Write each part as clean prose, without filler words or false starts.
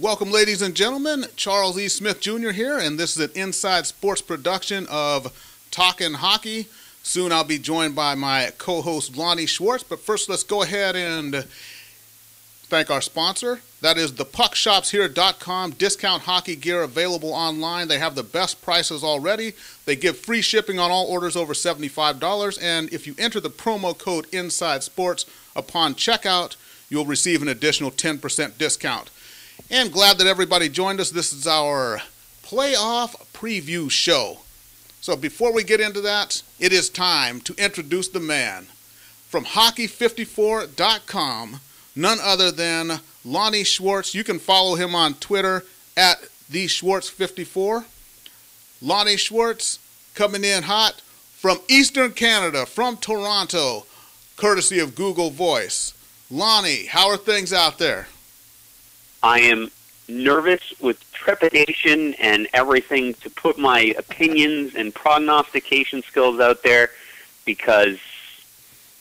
Welcome, ladies and gentlemen. Charles E. Smith Jr. here, and this is an Inside Sports production of Talkin Hockey. Soon I'll be joined by my co-host Lonnie Schwartz, but first let's go ahead and thank our sponsor. That is thepuckshopshere.com. Discount hockey gear available online. They have the best prices already. They give free shipping on all orders over $75, and if you enter the promo code Inside Sports upon checkout, you'll receive an additional 10% discount. And glad that everybody joined us. This is our playoff preview show. So before we get into that, it is time to introduce the man from hockey54.com, none other than Lonnie Schwartz. You can follow him on Twitter at theschwartz54. Lonnie Schwartz coming in hot from Eastern Canada, from Toronto, courtesy of Google Voice. Lonnie, how are things out there? I am nervous with trepidation and everything to put my opinions and prognostication skills out there because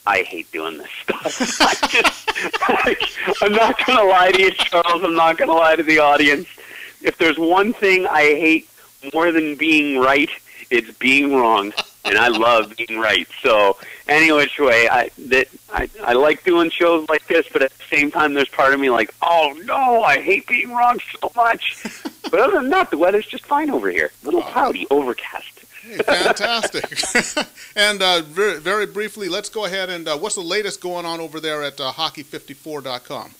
I hate doing this stuff. I'm not going to lie to you, Charles. I'm not going to lie to the audience. If there's one thing I hate more than being right, it's being wrong. And I love being right. So, any which way, I like doing shows like this, but at the same time, there's part of me like, oh, no, I hate being wrong so much. But other than that, the weather's just fine over here. A little cloudy, overcast. Hey, fantastic. And very, very briefly, let's go ahead and what's the latest going on over there at hockey54.com?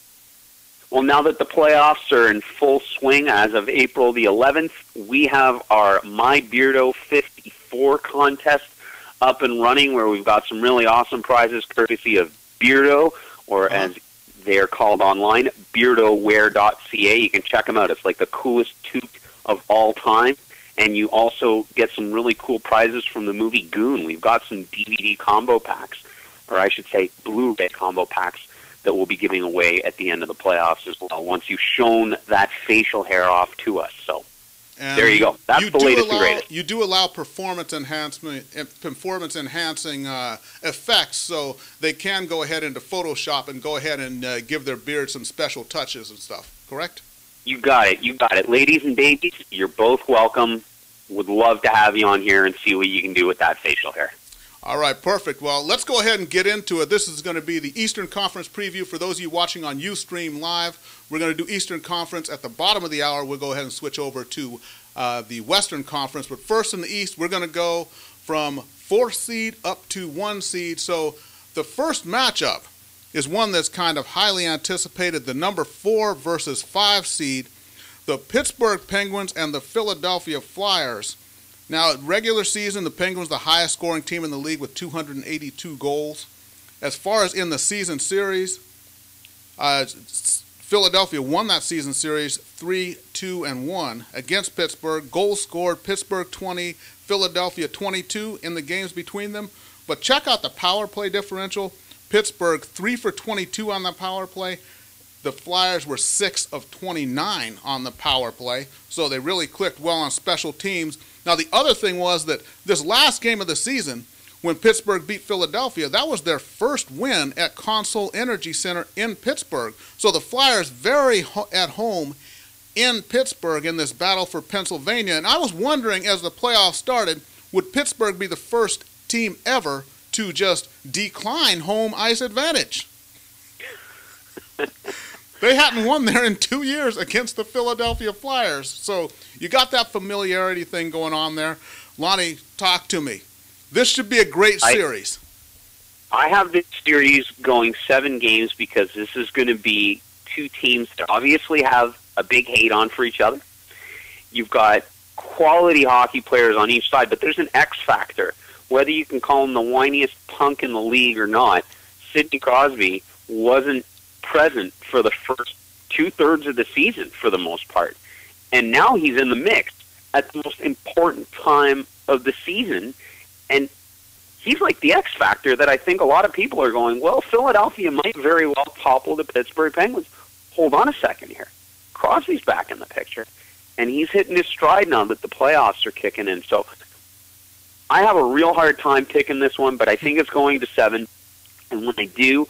Well, now that the playoffs are in full swing as of April the 11th, we have our My Beardo 54 contest up and running where we've got some really awesome prizes courtesy of Beardo, or as they're called online, beardoware.ca. You can check them out. It's like the coolest toque of all time. And you also get some really cool prizes from the movie Goon. We've got some DVD combo packs, or I should say Blu-ray combo packs, that we'll be giving away at the end of the playoffs as well, once you've shown that facial hair off to us. So there you go. That's the latest and greatest. You do allow performance-enhancing effects, so they can go ahead into Photoshop and go ahead and give their beard some special touches and stuff, correct? You got it. You got it. Ladies and babies, you're both welcome. Would love to have you on here and see what you can do with that facial hair. All right, perfect. Well, let's go ahead and get into it. This is going to be the Eastern Conference preview. For those of you watching on Ustream Live, we're going to do Eastern Conference. At the bottom of the hour, we'll go ahead and switch over to the Western Conference. But first in the East, we're going to go from 4th seed up to 1 seed. So the first matchup is one that's kind of highly anticipated, the number 4 versus 5 seed, the Pittsburgh Penguins and the Philadelphia Flyers. Now, regular season, the Penguins the highest scoring team in the league with 282 goals. As far as in the season series, Philadelphia won that season series 3-2-1 against Pittsburgh. Goals scored, Pittsburgh 20, Philadelphia 22 in the games between them. But check out the power play differential. Pittsburgh 3 for 22 on the power play. The Flyers were 6 of 29 on the power play, so they really clicked well on special teams. Now, the other thing was that this last game of the season, when Pittsburgh beat Philadelphia, that was their first win at Consol Energy Center in Pittsburgh. So the Flyers very at home in Pittsburgh in this battle for Pennsylvania. And I was wondering, as the playoffs started, would Pittsburgh be the first team ever to just decline home ice advantage? They hadn't won there in 2 years against the Philadelphia Flyers. So you got that familiarity thing going on there. Lonnie, talk to me. This should be a great series. I have this series going 7 games because this is going to be 2 teams that obviously have a big hate-on for each other. You've got quality hockey players on each side, but there's an X factor. Whether you can call him the whiniest punk in the league or not, Sidney Crosby wasn't present for the first 2/3 of the season for the most part. And now he's in the mix at the most important time of the season. And he's like the X factor that I think a lot of people are going, well, Philadelphia might very well topple the Pittsburgh Penguins. Hold on a second here. Crosby's back in the picture. And he's hitting his stride now that the playoffs are kicking in. So I have a real hard time picking this one, but I think it's going to 7. And when I do,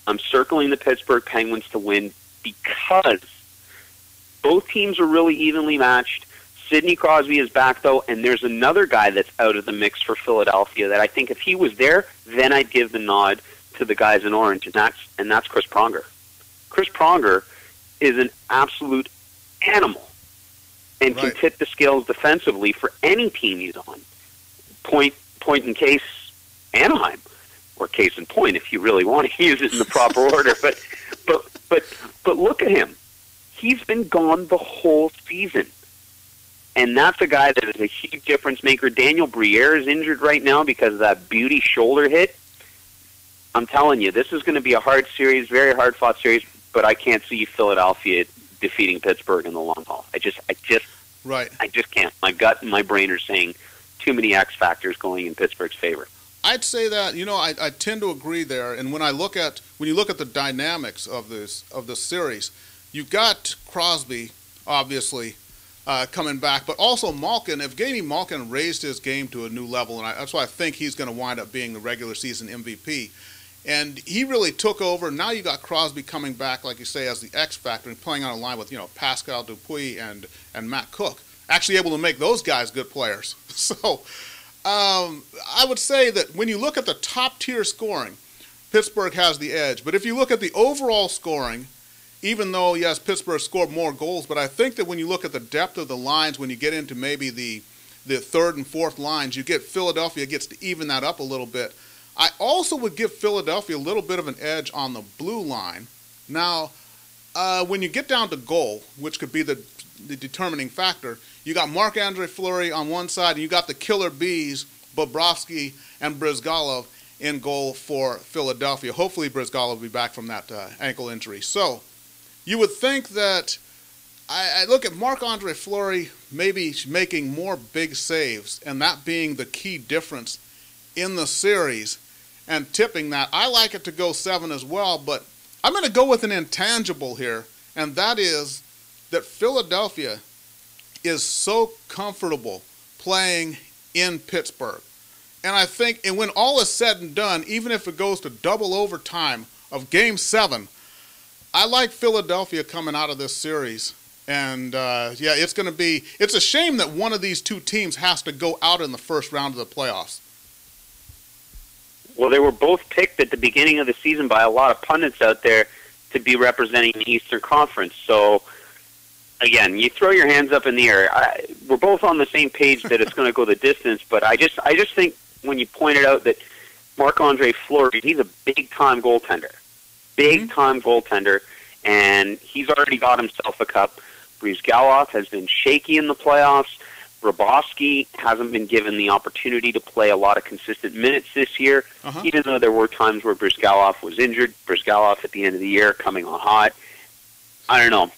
I'm circling the Pittsburgh Penguins to win because Both teams are really evenly matched. Sidney Crosby is back, though, and there's another guy that's out of the mix for Philadelphia that I think if he was there, then I'd give the nod to the guys in orange, and that's Chris Pronger. Chris Pronger is an absolute animal and can tip the scales defensively for any team he's on. Point in case, Anaheim, or case in point if you really want to use it in the proper order. But look at him. He's been gone the whole season. And that's a guy that is a huge difference maker. Daniel Briere is injured right now because of that beauty shoulder hit. I'm telling you, this is going to be a hard series, very hard-fought series, but I can't see Philadelphia defeating Pittsburgh in the long haul. I just can't. My gut and my brain are saying too many X factors going in Pittsburgh's favor. I'd say that, I tend to agree there. And when you look at the dynamics of this series, you've got Crosby, obviously, coming back, but also Malkin. Evgeny Malkin raised his game to a new level, and that's why I think he's going to wind up being the regular season MVP. And he really took over. Now you got Crosby coming back, like you say, as the X factor and playing on a line with Pascal Dupuis and Matt Cook, actually able to make those guys good players. So I would say that when you look at the top tier scoring, Pittsburgh has the edge. But if you look at the overall scoring, even though, yes, Pittsburgh scored more goals, but I think that when you look at the depth of the lines, when you get into maybe the third and fourth lines, Philadelphia gets to even that up a little bit. I also would give Philadelphia a little bit of an edge on the blue line. Now, when you get down to goal, which could be the determining factor, you got Marc-Andre Fleury on one side, and you got the killer bees, Bobrovsky and Brizgalov, in goal for Philadelphia. Hopefully Brizgalov will be back from that ankle injury. So you would think that I look at Marc-Andre Fleury maybe making more big saves, and that being the key difference in the series and tipping that. I like it to go 7 as well, but I'm going to go with an intangible here, and that is that Philadelphia is so comfortable playing in Pittsburgh. And I think, and when all is said and done, even if it goes to double overtime of Game 7, I like Philadelphia coming out of this series. And, it's a shame that one of these two teams has to go out in the first round of the playoffs. Well, they were both picked at the beginning of the season by a lot of pundits out there to be representing the Eastern Conference. So, again, you throw your hands up in the air. We're both on the same page that it's going to go the distance, but I just think when you pointed out that Marc-Andre Fleury, he's a big-time goaltender. Big-time goaltender, and he's already got himself a cup. Brizgalov has been shaky in the playoffs. Bobrovsky hasn't been given the opportunity to play a lot of consistent minutes this year, even though there were times where Brizgalov was injured. Brizgalov at the end of the year coming on hot. I don't know.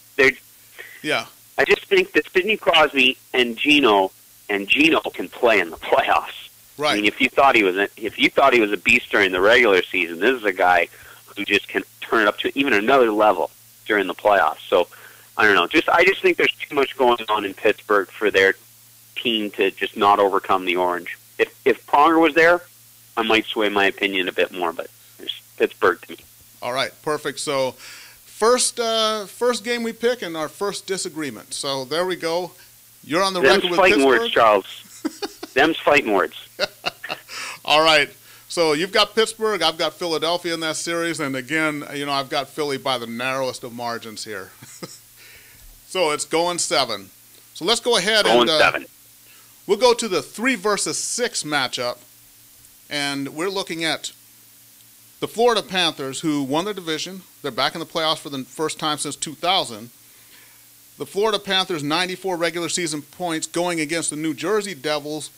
I just think that Sidney Crosby and Gino can play in the playoffs. Right. I mean, if you thought he was a beast during the regular season, this is a guy who just can turn it up to even another level during the playoffs. So I don't know. I just think there's too much going on in Pittsburgh for their team to just not overcome the orange. If Pronger was there, I might sway my opinion a bit more, but it's Pittsburgh to me. All right, perfect. So first game we pick and our first disagreement. So there we go. You're on the record with fighting Pittsburgh. Words, Charles. Them's fighting words. All right. So you've got Pittsburgh, I've got Philadelphia in that series, and again, I've got Philly by the narrowest of margins here. So it's going 7. So let's go ahead and 7. We'll go to the 3 versus 6 matchup, and we're looking at the Florida Panthers, who won their division. They're back in the playoffs for the first time since 2000. The Florida Panthers, 94 regular season points, going against the New Jersey Devils,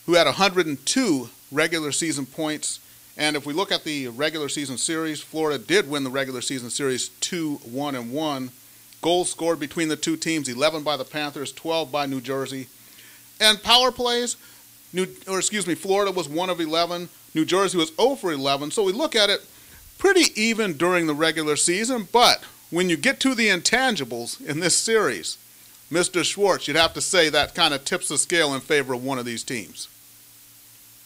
who had 102 regular season points. And if we look at the regular season series, Florida did win the regular season series 2-1-1. Goals scored between the two teams, 11 by the Panthers, 12 by New Jersey. And power plays, Florida was 1 of 11. New Jersey was 0 for 11. So we look at it pretty even during the regular season. But when you get to the intangibles in this series, Mr. Schwartz, you'd have to say that kind of tips the scale in favor of one of these teams.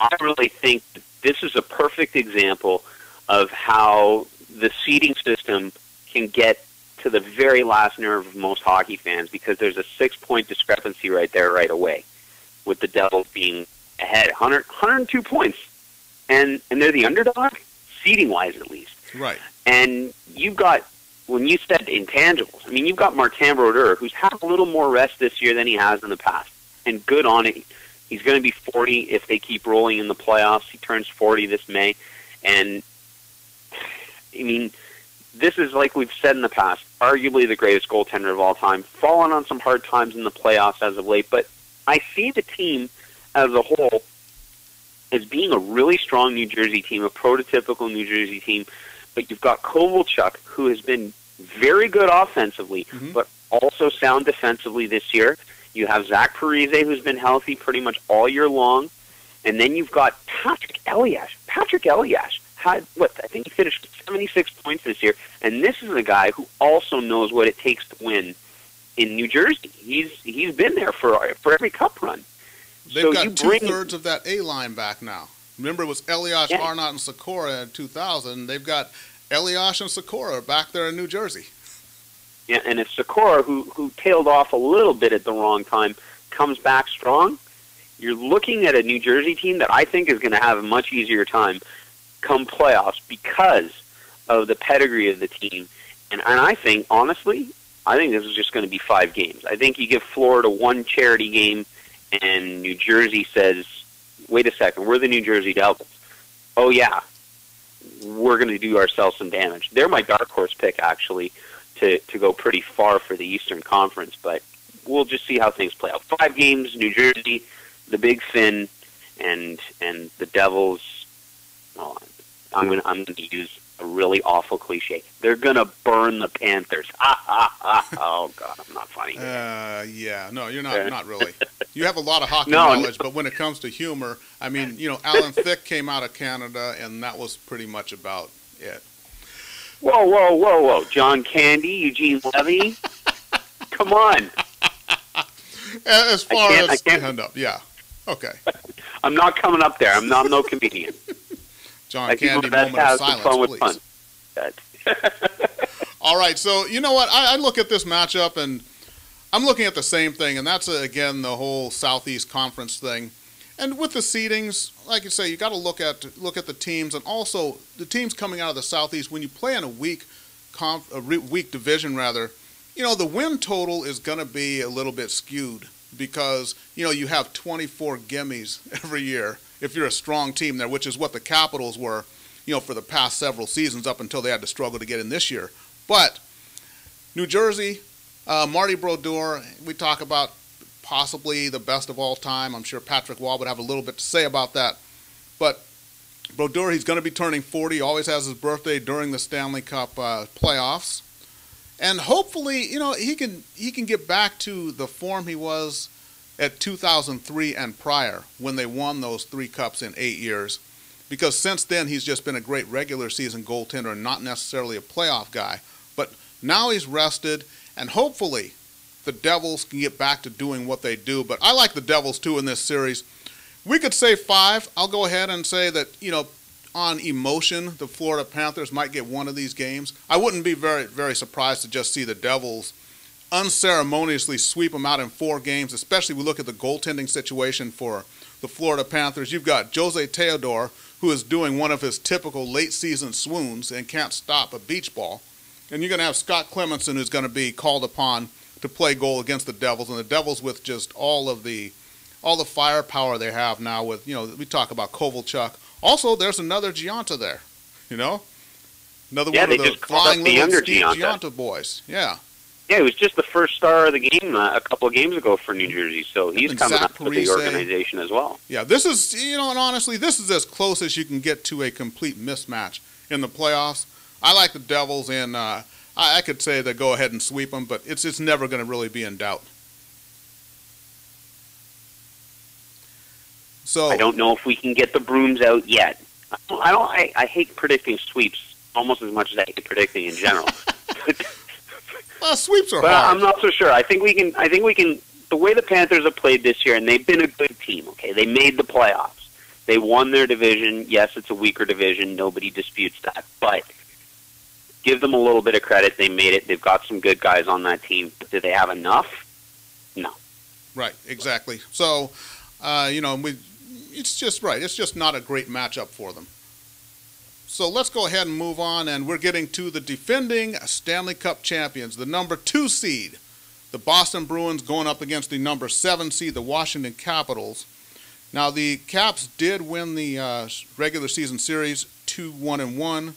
I really think this is a perfect example of how the seeding system can get to the very last nerve of most hockey fans because there's a 6-point discrepancy right there right away, with the Devils being ahead, 102 points, and they're the underdog, seeding-wise at least. Right. And you've got, when you said intangibles, I mean, you've got Martin Brodeur, who's had a little more rest this year than he has in the past, and good on it. He's going to be 40 if they keep rolling in the playoffs. He turns 40 this May, and, I mean, this is, like we've said in the past, arguably the greatest goaltender of all time, fallen on some hard times in the playoffs as of late, but I see the team as a whole as being a really strong New Jersey team, a prototypical New Jersey team, but you've got Kovalchuk, who has been very good offensively, but also sound defensively this year. You have Zach Parise, who's been healthy pretty much all year long, and then you've got Patrick Elias. Patrick Elias had, I think he finished 76 points this year, and this is a guy who also knows what it takes to win in New Jersey. He's been there for every cup run. They've got two-thirds of that A-line back now. Remember, it was Elias, Arnott, and Sikora in 2000. They've got Elias and Sikora back there in New Jersey. Yeah, and if Sikora, who tailed off a little bit at the wrong time, comes back strong, you're looking at a New Jersey team that I think is going to have a much easier time come playoffs because of the pedigree of the team. And I think, honestly, I think this is just going to be 5 games. I think you give Florida one charity game, and New Jersey says, wait a second, we're the New Jersey Devils. Oh, yeah, we're going to do ourselves some damage. They're my dark horse pick, actually, to go pretty far for the Eastern Conference, but we'll just see how things play out. 5 games, New Jersey, the Big Fin, and the Devils. Oh, I'm going to use a really awful cliche. They're going to burn the Panthers. Oh, God, I'm not funny. Yeah, no, you're not really. You have a lot of hockey knowledge, but when it comes to humor, I mean, Alan Thicke came out of Canada, and that was pretty much about it. Whoa. John Candy, Eugene Levy. Come on. As far as stand-up, yeah. Okay. I'm not coming up there. I'm no comedian. John Candy, moment of silence, please. All right, so you know what? I look at this matchup, and I'm looking at the same thing, and that's, again, the whole Southeast Conference thing. And with the seedings, like you say, you got to look at the teams, and also the teams coming out of the Southeast. When you play in a weak division, rather, the win total is going to be a little bit skewed because you have 24 gimmies every year if you're a strong team there, which is what the Capitals were, for the past several seasons up until they had to struggle to get in this year. But New Jersey, Marty Brodeur, we talk about possibly the best of all time. I'm sure Patrick Wall would have a little bit to say about that. But Brodeur, he's going to be turning 40. He always has his birthday during the Stanley Cup playoffs. And hopefully, he can get back to the form he was at 2003 and prior when they won those 3 cups in 8 years. Because since then, he's just been a great regular season goaltender and not necessarily a playoff guy. But now he's rested, and hopefully the Devils can get back to doing what they do. But I like the Devils, too, in this series. We could say 5. I'll go ahead and say that, on emotion, the Florida Panthers might get one of these games. I wouldn't be very, very surprised to just see the Devils unceremoniously sweep them out in 4 games, especially we look at the goaltending situation for the Florida Panthers. You've got Jose Theodore, who is doing one of his typical late-season swoons and can't stop a beach ball. And you're going to have Scott Clemenson, who's going to be called upon to play goal against the Devils, and the Devils with just all the firepower they have now with, we talk about Kovalchuk. Also, there's another Giunta there, Another one of the flying little Steve Giunta boys. Yeah. Yeah, he was just the first star of the game a couple of games ago for New Jersey, so he's coming up to the organization as well. Yeah, this is, and honestly, this is as close as you can get to a complete mismatch in the playoffs. I like the Devils, and I could say they go ahead and sweep them, but it's never going to really be in doubt. So I don't know if we can get the brooms out yet. I hate predicting sweeps almost as much as I hate predicting in general. Sweeps are hard. I'm not so sure. I think we can. The way the Panthers have played this year, and they've been a good team. Okay, they made the playoffs. They won their division. Yes, it's a weaker division. Nobody disputes that. But give them a little bit of credit. They made it. They've got some good guys on that team. But do they have enough? No. Right, exactly. So, it's just right. It's just not a great matchup for them. So let's go ahead and move on, and we're getting to the defending Stanley Cup champions, the number 2 seed, the Boston Bruins, going up against the number 7 seed, the Washington Capitals. Now, the Caps did win the regular season series 2-1-1.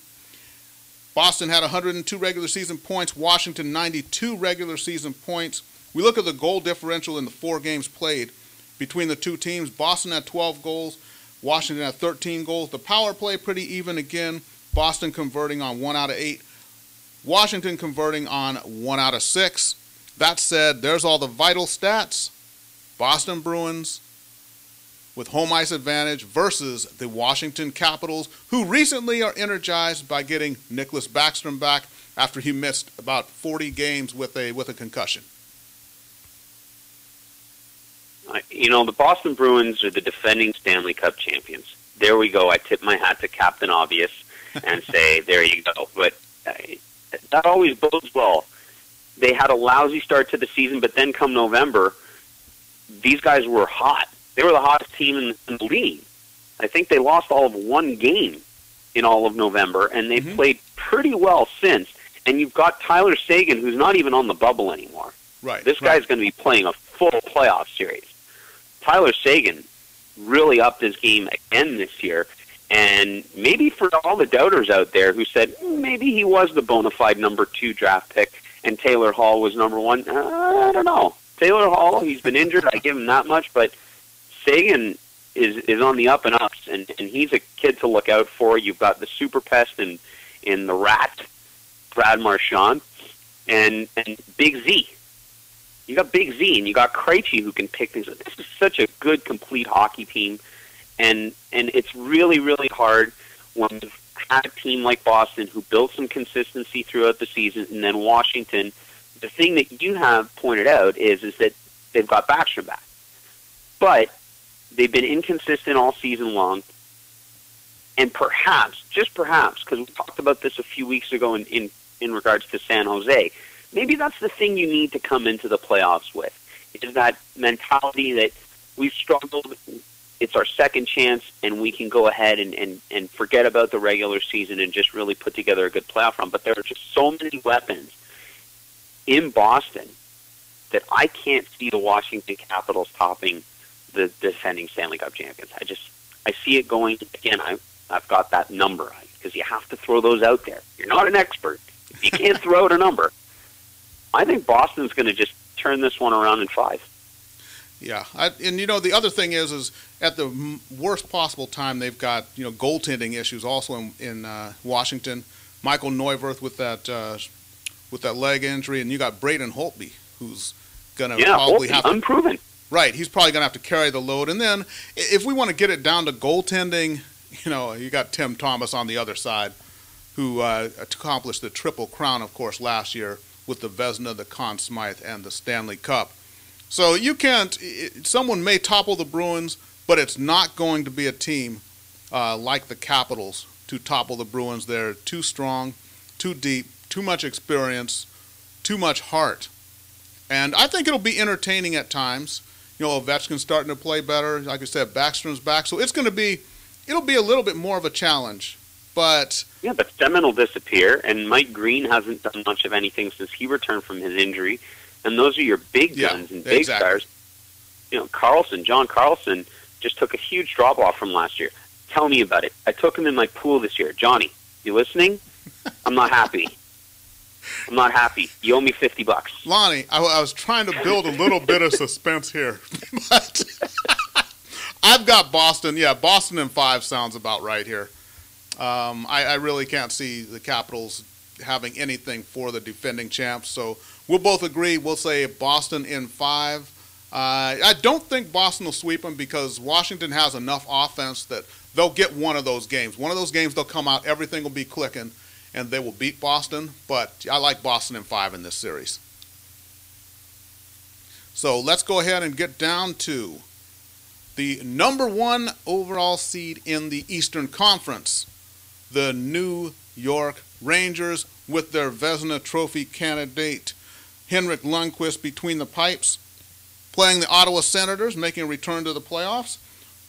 Boston had 102 regular season points, Washington 92 regular season points. We look at the goal differential in the 4 games played between the two teams. Boston had 12 goals. Washington had 13 goals. The power play pretty even again. Boston converting on 1 out of 8. Washington converting on 1 out of 6. That said, there's all the vital stats. Boston Bruins with home ice advantage versus the Washington Capitals, who recently are energized by getting Nicholas Backstrom back after he missed about 40 games with a concussion. The Boston Bruins are the defending Stanley Cup champions. There we go. I tip my hat to Captain Obvious and say, there you go. But that always bodes well. They had a lousy start to the season, but then come November, these guys were hot. They were the hottest team in the league. I think they lost all of 1 game in all of November, and they've played pretty well since. And you've got Tyler Seguin, who's not even on the bubble anymore. Right. This guy's going to be playing a full playoff series. Tyler Seguin really upped his game again this year, and maybe for all the doubters out there who said maybe he was the bona fide number 2 draft pick and Taylor Hall was number 1, I don't know. Taylor Hall, he's been injured, I give him that much, but Seguin is on the up and ups, and he's a kid to look out for. You've got the super pest in the Rat, Brad Marchand, and Big Z. You got Big Z, and you got Krejci, who can pick things up. This is such a good, complete hockey team, and it's really, really hard when you've had a team like Boston who built some consistency throughout the season, and then Washington. The thing that you have pointed out is that they've got Backstrom back, but they've been inconsistent all season long, and perhaps, just perhaps, because we talked about this a few weeks ago in regards to San Jose, maybe that's the thing you need to come into the playoffs with, is that mentality that we've struggled, it's our second chance, and we can go ahead and forget about the regular season and just really put together a good playoff run. But there are just so many weapons in Boston that I can't see the Washington Capitals topping the defending Stanley Cup champions. I see it going, again, I've got that number, because you have to throw those out there. You're not an expert. You can't throw out a number. I think Boston's going to just turn this one around in 5. Yeah, and the other thing is at the worst possible time they've got goaltending issues also in Washington. Michael Neuwirth with that leg injury, and you got Braden Holtby, who's going to probably have to, unproven. Right, he's probably going to have to carry the load. And then if we want to get it down to goaltending, you got Tim Thomas on the other side, who accomplished the Triple Crown, of course, last year with the Vezina, the Conn Smythe, and the Stanley Cup. So you can't. Someone may topple the Bruins, but it's not going to be a team like the Capitals to topple the Bruins. They're too strong, too deep, too much experience, too much heart. And I think it'll be entertaining at times. Ovechkin's starting to play better. Like I said, Backstrom's back. So it'll be a little bit more of a challenge. But Semin will disappear, and Mike Green hasn't done much of anything since he returned from his injury. And those are your big guns and big stars. John Carlson just took a huge drop off from last year. Tell me about it. I took him in my pool this year. Johnny, you listening? I'm not happy. I'm not happy. You owe me $50. Lonnie, I was trying to build a little bit of suspense here, but I've got Boston. Yeah, Boston in 5 sounds about right here. I really can't see the Capitals having anything for the defending champs. So we'll both agree. We'll say Boston in 5. I don't think Boston will sweep them because Washington has enough offense that they'll get one of those games. One of those games they'll come out, everything will be clicking, and they will beat Boston. But I like Boston in 5 in this series. So let's go ahead and get down to the number 1 overall seed in the Eastern Conference. the New York Rangers with their Vezina Trophy candidate Henrik Lundqvist between the pipes, playing the Ottawa Senators, making a return to the playoffs.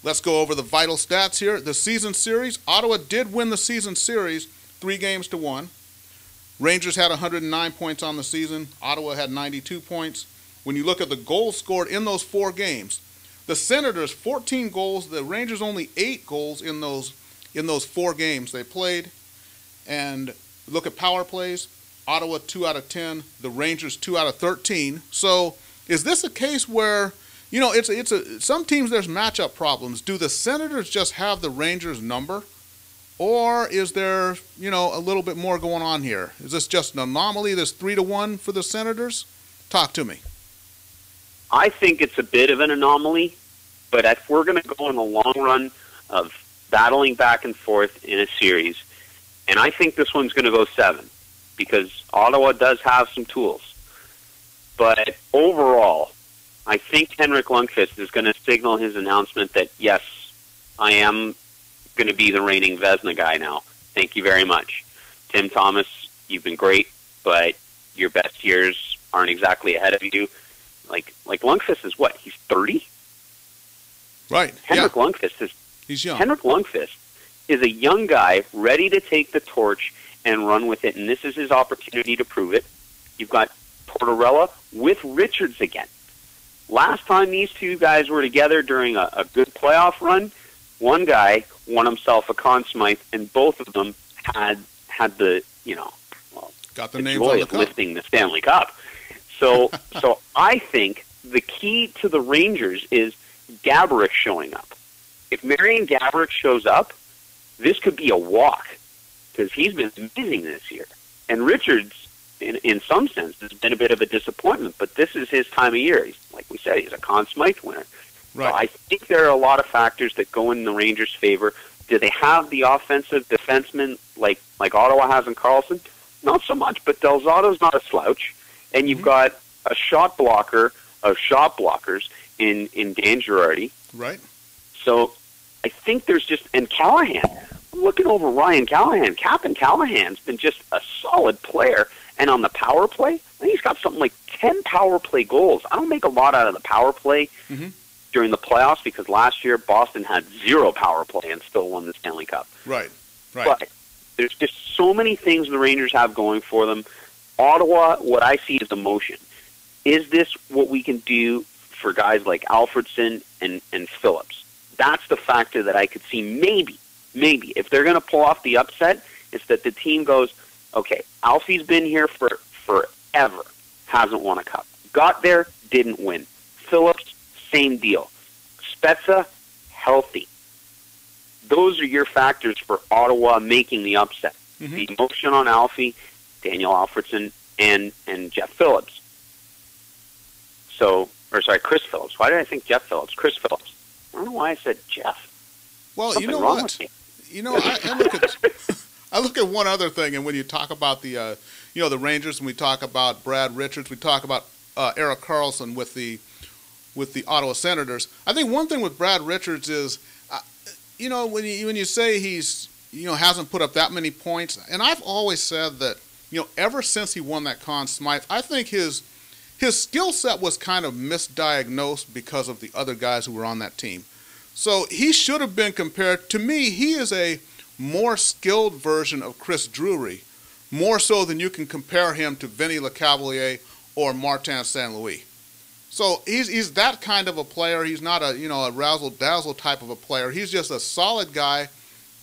Let's go over the vital stats here. The season series, Ottawa did win the season series 3-1. Rangers had 109 points on the season. Ottawa had 92 points. When you look at the goals scored in those 4 games, the Senators 14 goals, the Rangers only 8 goals in those 4 games they played. And look at power plays, Ottawa 2 out of 10, the Rangers 2 out of 13. So is this a case where, you know, some teams there's matchup problems. Do the Senators just have the Rangers number? Or is there, you know, a little bit more going on here? Is this just an anomaly, this 3-1 for the Senators? Talk to me. I think it's a bit of an anomaly, but if we're going to go in the long run of battling back and forth in a series, and I think this one's going to go 7, because Ottawa does have some tools. But overall, I think Henrik Lundqvist is going to signal his announcement that, yes, I am going to be the reigning Vezina guy now. Thank you very much. Tim Thomas, you've been great, but your best years aren't exactly ahead of you. Like Lundqvist is what? He's 30? Right. Henrik Lundqvist he's young. Henrik Lundqvist is a young guy ready to take the torch and run with it, and this is his opportunity to prove it. You've got Tortorella with Richards again. Last time these two guys were together during a good playoff run, one guy won himself a Conn Smythe, and both of them had the, you know, well, got the joy names of lifting the Stanley Cup. So I think the key to the Rangers is Gaborik showing up. If Marian Gaborik shows up, this could be a walk, because he's been amazing this year. And Richards, in some sense, has been a bit of a disappointment, but this is his time of year. He's, like we said, he's a Conn Smythe winner. Right. So I think there are a lot of factors that go in the Rangers' favor. Do they have the offensive defenseman like Ottawa has in Carlson? Not so much, but Del Zotto's not a slouch. And you've got a shot blocker of shot blockers in Dan Girardi. Right. So I think there's just, and Callahan, I'm looking over Ryan Callahan. Captain Callahan's been just a solid player. And on the power play, I think he's got something like 10 power play goals. I don't make a lot out of the power play during the playoffs, because last year Boston had 0 power play and still won the Stanley Cup. Right. But there's just so many things the Rangers have going for them. Ottawa, what I see is emotion. Is this what we can do for guys like Alfredson and Phillips? That's the factor that I could see maybe, if they're going to pull off the upset, it's that the team goes, okay, Alfie's been here for forever, hasn't won a cup. Got there, didn't win. Phillips, same deal. Spezza, healthy. Those are your factors for Ottawa making the upset. The emotion on Alfie, Daniel Alfredson, and Jeff Phillips. Chris Phillips. Why did I think Jeff Phillips? Chris Phillips. I don't know why I said Jeff. Well, Something you know wrong what? with me. You know, I look at one other thing, and when you talk about the the Rangers, and we talk about Brad Richards, we talk about Erik Karlsson with the Ottawa Senators. I think one thing with Brad Richards is, when you say he's hasn't put up that many points, and I've always said that ever since he won that Conn Smythe, I think his skill set was kind of misdiagnosed because of the other guys who were on that team. So he should have been compared. To me, he is a more skilled version of Chris Drury, more so than you can compare him to Vinny Lecavalier or Martin St. Louis. So he's that kind of a player. He's not a razzle-dazzle type of a player. He's just a solid guy,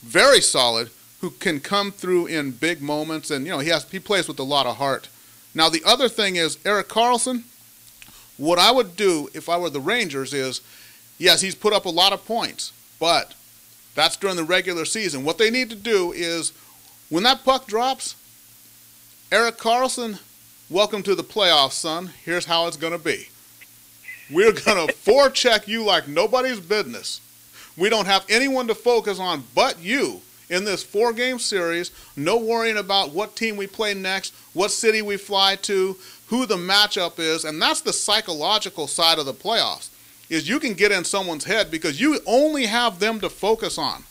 very solid, who can come through in big moments, and he plays with a lot of heart. Now the other thing is Erik Karlsson. What I would do if I were the Rangers is, yes, he's put up a lot of points, but that's during the regular season. What they need to do is, when that puck drops, Erik Karlsson, welcome to the playoffs, son. Here's how it's going to be. We're going to forecheck you like nobody's business. We don't have anyone to focus on but you in this 4-game series. No worrying about what team we play next, what city we fly to, who the matchup is. And that's the psychological side of the playoffs, is you can get in someone's head because you only have them to focus on.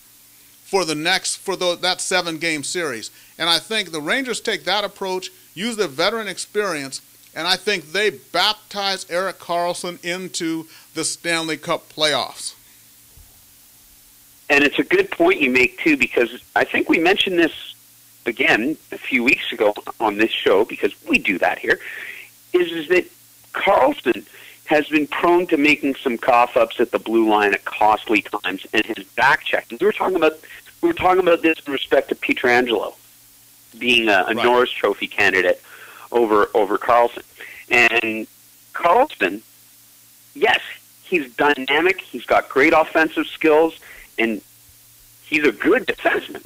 for that 7-game series. And I think the Rangers take that approach, use their veteran experience, and I think they baptize Erik Karlsson into the Stanley Cup playoffs. And it's a good point you make, too, because I think we mentioned this, again, a few weeks ago on this show, because we do that here, is that Karlsson has been prone to making some cough-ups at the blue line at costly times, and his back check. We were talking about this in respect to Pietrangelo being a right. Norris Trophy candidate over Karlsson. And Karlsson, yes, he's dynamic, he's got great offensive skills, and he's a good defenseman.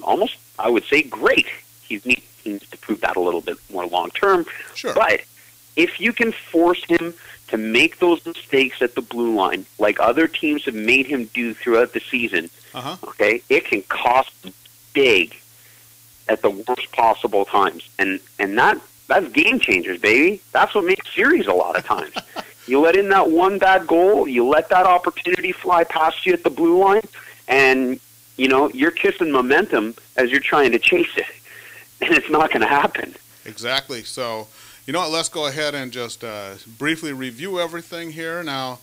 Almost, I would say, great. He needs to prove that a little bit more long-term. Sure. But if you can force him to make those mistakes at the blue line, like other teams have made him do throughout the season, okay, it can cost big at the worst possible times. And that's game changers, baby. That's what makes series a lot of times. You let in that one bad goal, you let that opportunity fly past you at the blue line, and, you know, you're kissing momentum as you're trying to chase it. And it's not going to happen. Exactly. So, you know what, let's go ahead and just briefly review everything here. Now,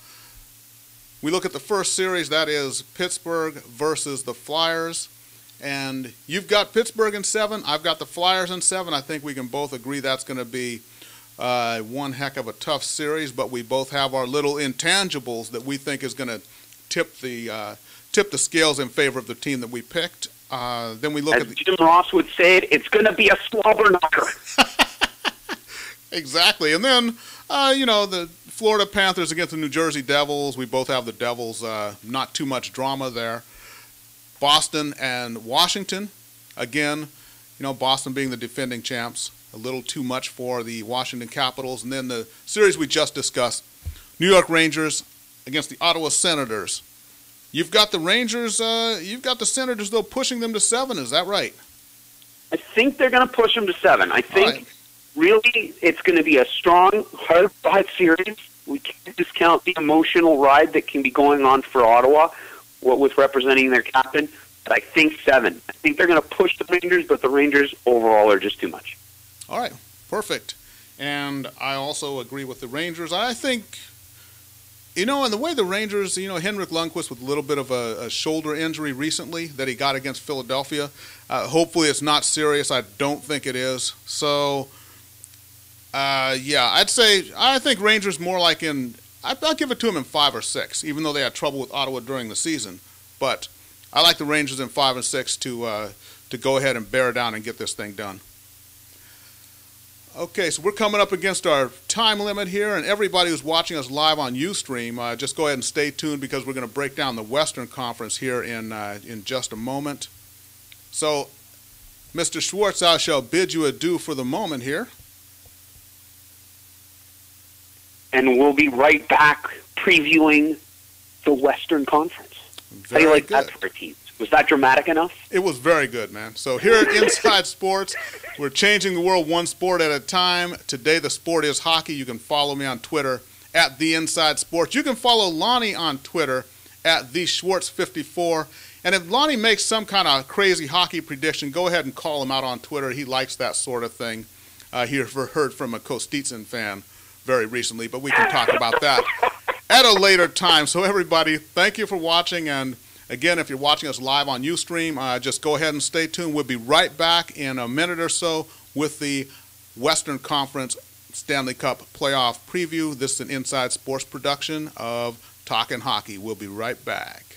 we look at the first series, that is Pittsburgh versus the Flyers. And you've got Pittsburgh in 7, I've got the Flyers in 7. I think we can both agree that's going to be one heck of a tough series, but we both have our little intangibles that we think is going to tip the scales in favor of the team that we picked. Then we look at Jim Ross would say it's going to be a slobber knocker. Exactly. And then, you know, the Florida Panthers against the New Jersey Devils. We both have the Devils. Not too much drama there. Boston and Washington. Again, you know, Boston being the defending champs. A little too much for the Washington Capitals. And then the series we just discussed, New York Rangers against the Ottawa Senators. You've got the Rangers, you've got the Senators, though, pushing them to 7. Is that right? I think they're going to push them to 7. I think really it's going to be a strong, hard-fought series. We can't discount the emotional ride that can be going on for Ottawa, what with representing their captain. But I think 7. I think they're going to push the Rangers, but the Rangers overall are just too much. All right, perfect. And I also agree with the Rangers. I think, you know, and the way the Rangers, you know, Henrik Lundqvist with a little bit of a shoulder injury recently that he got against Philadelphia. Hopefully it's not serious. I don't think it is. So, yeah, I think Rangers more like I'll give it to them in 5 or 6, even though they had trouble with Ottawa during the season. But I like the Rangers in 5 and 6 to go ahead and bear down and get this thing done. Okay, so we're coming up against our time limit here, and everybody who's watching us live on Ustream, just go ahead and stay tuned because we're going to break down the Western Conference here in just a moment. So, Mr. Schwartz, I shall bid you adieu for the moment here. And we'll be right back previewing the Western Conference. How do you like that for a team? Was that dramatic enough? It was very good, man. So here at Inside Sports, we're changing the world one sport at a time. Today the sport is hockey. You can follow me on Twitter at The Inside Sports. You can follow Lonnie on Twitter at TheSchwartz54. And if Lonnie makes some kind of crazy hockey prediction, go ahead and call him out on Twitter. He likes that sort of thing. He heard from a Kostitsin fan very recently, but we can talk about that at a later time. So everybody, thank you for watching, and again, if you're watching us live on Ustream, just go ahead and stay tuned. We'll be right back in a minute or so with the Western Conference Stanley Cup playoff preview. This is an Inside Sports production of Talkin' Hockey. We'll be right back.